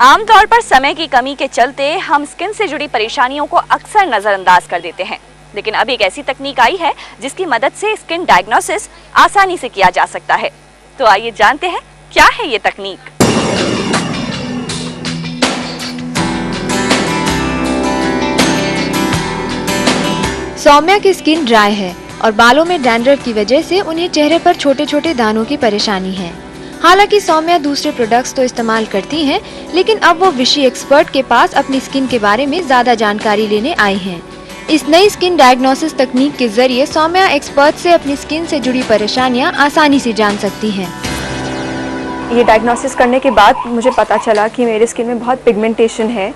आमतौर पर समय की कमी के चलते हम स्किन से जुड़ी परेशानियों को अक्सर नजरअंदाज कर देते हैं, लेकिन अब एक ऐसी तकनीक आई है जिसकी मदद से स्किन डायग्नोसिस आसानी से किया जा सकता है। तो आइए जानते हैं क्या है ये तकनीक। सौम्या की स्किन ड्राई है और बालों में डैंड्रफ की वजह से उन्हें चेहरे पर छोटे छोटे दानों की परेशानी है। हालांकि सौम्या दूसरे प्रोडक्ट्स तो इस्तेमाल करती हैं, लेकिन अब वो विशी एक्सपर्ट के पास अपनी स्किन के बारे में ज्यादा जानकारी लेने आई हैं। इस नई स्किन डायग्नोसिस तकनीक के जरिए सौम्या एक्सपर्ट से अपनी स्किन से जुड़ी परेशानियां आसानी से जान सकती हैं। ये डायग्नोसिस करने के बाद मुझे पता चला कि मेरी स्किन में बहुत पिगमेंटेशन है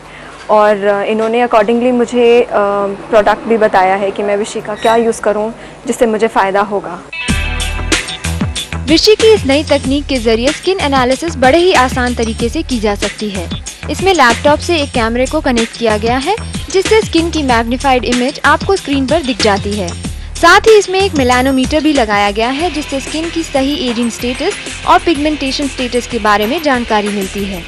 और इन्होंने अकॉर्डिंगली मुझे प्रोडक्ट भी बताया है कि मैं विशी का क्या यूज़ करूं जिससे मुझे फ़ायदा होगा। विशी की इस नई तकनीक के जरिए स्किन एनालिसिस बड़े ही आसान तरीके से की जा सकती है। इसमें लैपटॉप से एक कैमरे को कनेक्ट किया गया है, जिससे स्किन की मैग्नीफाइड इमेज आपको स्क्रीन पर दिख जाती है। साथ ही इसमें एक मेलानोमीटर भी लगाया गया है, जिससे स्किन की सही एजिंग स्टेटस और पिगमेंटेशन स्टेटस के बारे में जानकारी मिलती है।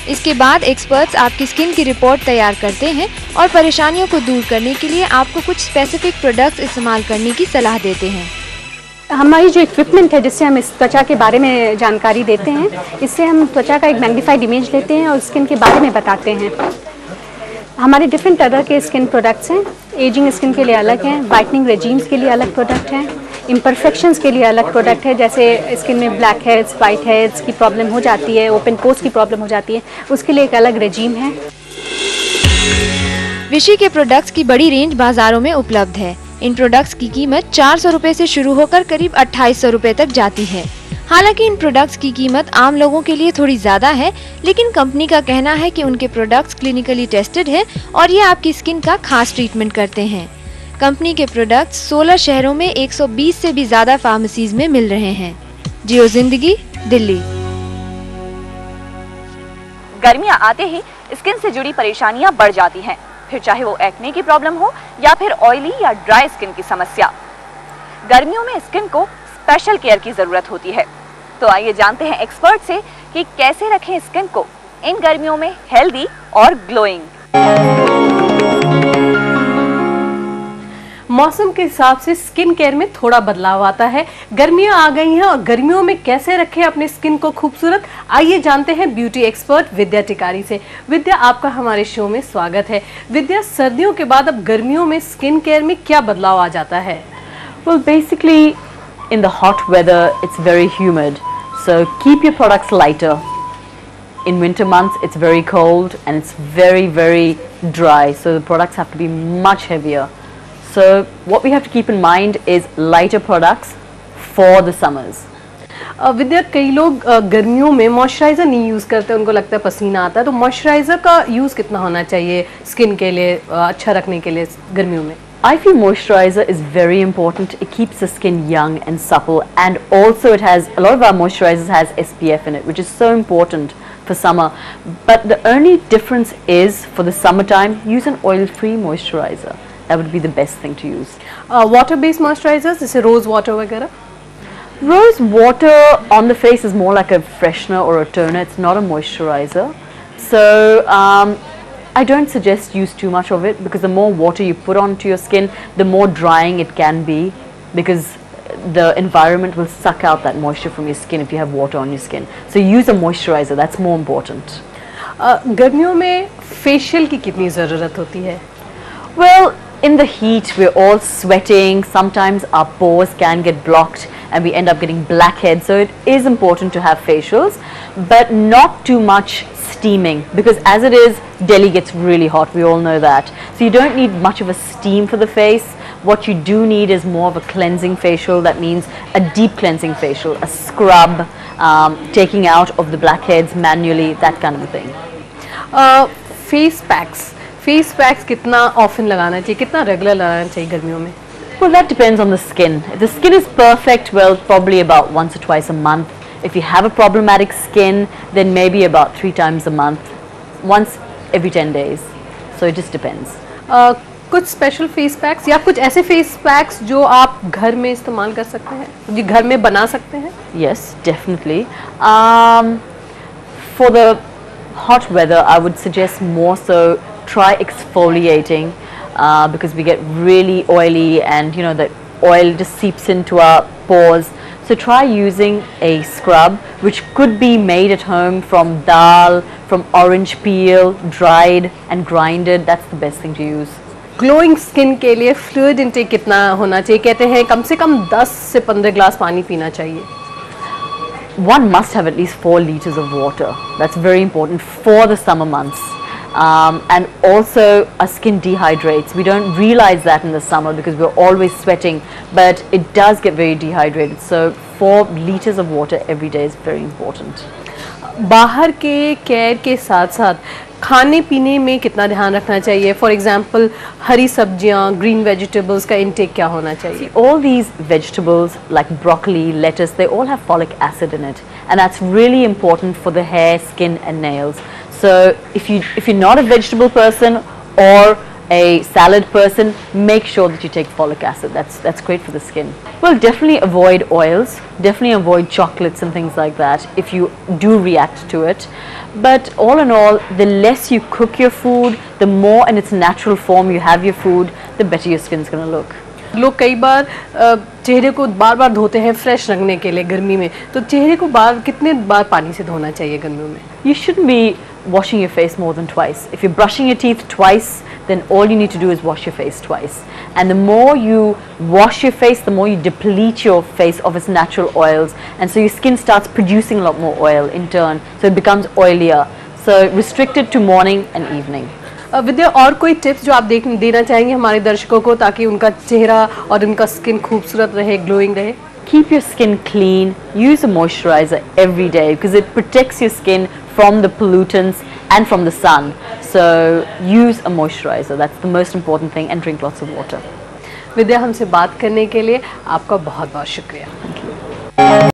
इसके बाद एक्सपर्ट्स आपकी स्किन की रिपोर्ट तैयार करते हैं और परेशानियों को दूर करने के लिए आपको कुछ स्पेसिफिक प्रोडक्ट्स इस्तेमाल करने की सलाह देते हैं। हमारी जो इक्विपमेंट है जिससे हम इस त्वचा के बारे में जानकारी देते हैं, इससे हम त्वचा का एक मैग्नीफाइड इमेज लेते हैं और स्किन के बारे में बताते हैं। हमारे डिफरेंट तरह के स्किन प्रोडक्ट्स हैं। एजिंग स्किन के लिए अलग हैं, वाइटनिंग रेजीम्स के लिए अलग प्रोडक्ट हैं, इम्परफेक्शंस के लिए अलग प्रोडक्ट है। जैसे स्किन में ब्लैक हेड्स, वाइट हेड्स की प्रॉब्लम हो जाती है, ओपन पोर्स की प्रॉब्लम हो जाती है, उसके लिए एक अलग रेजीम है। विशी के प्रोडक्ट्स की बड़ी रेंज बाजारों में उपलब्ध है। इन प्रोडक्ट्स की कीमत 400 रुपए से शुरू होकर करीब 2800 रुपए तक जाती है। हालांकि इन प्रोडक्ट्स की कीमत आम लोगों के लिए थोड़ी ज्यादा है, लेकिन कंपनी का कहना है कि उनके प्रोडक्ट्स क्लिनिकली टेस्टेड हैं और ये आपकी स्किन का खास ट्रीटमेंट करते हैं। कंपनी के प्रोडक्ट्स 16 शहरों में 120 से भी ज्यादा फार्मेसीज में मिल रहे हैं। जियो जिंदगी, दिल्ली। गर्मियां आते ही स्किन से जुड़ी परेशानियां बढ़ जाती हैं, फिर चाहे वो एक्ने की प्रॉब्लम हो या फिर ऑयली या ड्राई स्किन की समस्या। गर्मियों में स्किन को स्पेशल केयर की जरूरत होती है। तो आइए जानते हैं एक्सपर्ट से कि कैसे रखें स्किन को इन गर्मियों में हेल्दी और ग्लोइंग। मौसम के हिसाब से स्किन केयर में थोड़ा बदलाव आता है। गर्मियां आ गई हैं और गर्मियों में कैसे रखें अपने स्किन को खूबसूरत, आइए जानते हैं ब्यूटी एक्सपर्ट विद्या टिकारी से। विद्या, आपका हमारे शो में स्वागत है। विद्या, सर्दियों के बाद अब गर्मियों में स्किन केयर में क्या बदलाव आ जाता है? Well, basically in the hot weather it's very humid, so keep your products lighter. In winter months it's very cold and it's very dry, so the products have to be much heavier. So what we have to keep in mind is lighter products for the summers. विद्या, कई लोग गर्मियों में moisturiser नहीं use करते, उनको लगता है पसीना आता है, तो मॉइस्चराइजर का यूज कितना होना चाहिए स्किन के लिए अच्छा रखने के लिए गर्मियों में? I feel moisturizer is very important. It keeps the skin young and supple, and also it has a lot of our moisturizers has SPF in it, which is so important for summer. But the only difference is for the summertime, use an oil-free moisturizer. That would be the best thing to use. Water based moisturisers जैसे rose water वगैरह? Rose water on the face is more like a freshener or a toner. It's not a moisturizer. So I don't suggest use too much of it, because the more water you put onto your skin, the more drying it can be, because the environment will suck out that moisture from your skin if you have water on your skin. So use a moisturizer. That's more important. गर्मियों में facial की कितनी ज़रूरत होती है? Well, in the heat we're all sweating. Sometimes our pores can get blocked and we end up getting blackheads, so it is important to have facials, but not too much steaming, because as it is, Delhi gets really hot, we all know that. So you don't need much of a steam for the face. What you do need is more of a cleansing facial. That means a deep cleansing facial, a scrub, taking out of the blackheads manually, that kind of a thing. Face packs कितना often लगाना चाहिए, कितना regular लगाना चाहिए गर्मियों में? Well, that depends on the skin. If the skin is perfect, well, probably about once or twice a month. If you have a problematic skin, then maybe about 3 times a month, once every 10 days. So it just depends. कुछ special face packs या कुछ ऐसे face packs जो आप घर में इस्तेमाल कर सकते हैं, जो घर में बना सकते हैं? Yes, definitely. For the hot weather, I would suggest more so try exfoliating because we get really oily and you know the oil just seeps into our pores. So try using a scrub which could be made at home from dal, from orange peel, dried and grinded. That's the best thing to use. Glowing skin के लिए fluid intake कितना होना चाहिए? कहते हैं कम से कम 10 से 15 glass पानी पीना चाहिए. One must have at least 4 liters of water. That's very important for the summer months. And also our skin dehydrates. We don't realize that in the summer because we're always sweating, but it does get very dehydrated. So 4 liters of water every day is very important. बाहर के care के साथ साथ खाने पीने में कितना ध्यान रखना चाहिए? फॉर एग्जांपल हरी सब्जियां, ग्रीन वेजिटेबल्स का इंटेक क्या होना चाहिए? All these vegetables like broccoli, lettuce, they all have folic acid in it, and that's really important for the hair, skin and nails. So if you're not a vegetable person or a salad person, make sure that you take folic acid. That's great for the skin. Well, definitely avoid oils, definitely avoid chocolates and things like that if you do react to it. But all in all, the less you cook your food, the more in its natural form you have your food, the better your skin's going to look. लोग कई बार चेहरे को बार बार धोते हैं fresh रखने के लिए गर्मी में, तो चेहरे को कितने बार पानी से धोना चाहिए गर्मियों में? You shouldn't be washing your face more than twice. If you're brushing your teeth twice, then all you need to do is wash your face twice. And the more you wash your face, the more you deplete your face of its natural oils, and so your skin starts producing a lot more oil in turn, so it becomes oilier. So restrict it to morning and evening. विद्या, और कोई tips जो आप देना चाहेंगे हमारे दर्शकों को ताकि उनका चेहरा और उनका स्किन खूबसूरत रहे, ग्लोइंग रहे? Keep your skin clean. Use a moisturizer every day because it protects your skin from the pollutants and from the sun. So use a moisturizer. That's the most important thing, and drink lots of water. विद्या, हमसे बात करने के लिए आपका बहुत बहुत शुक्रिया.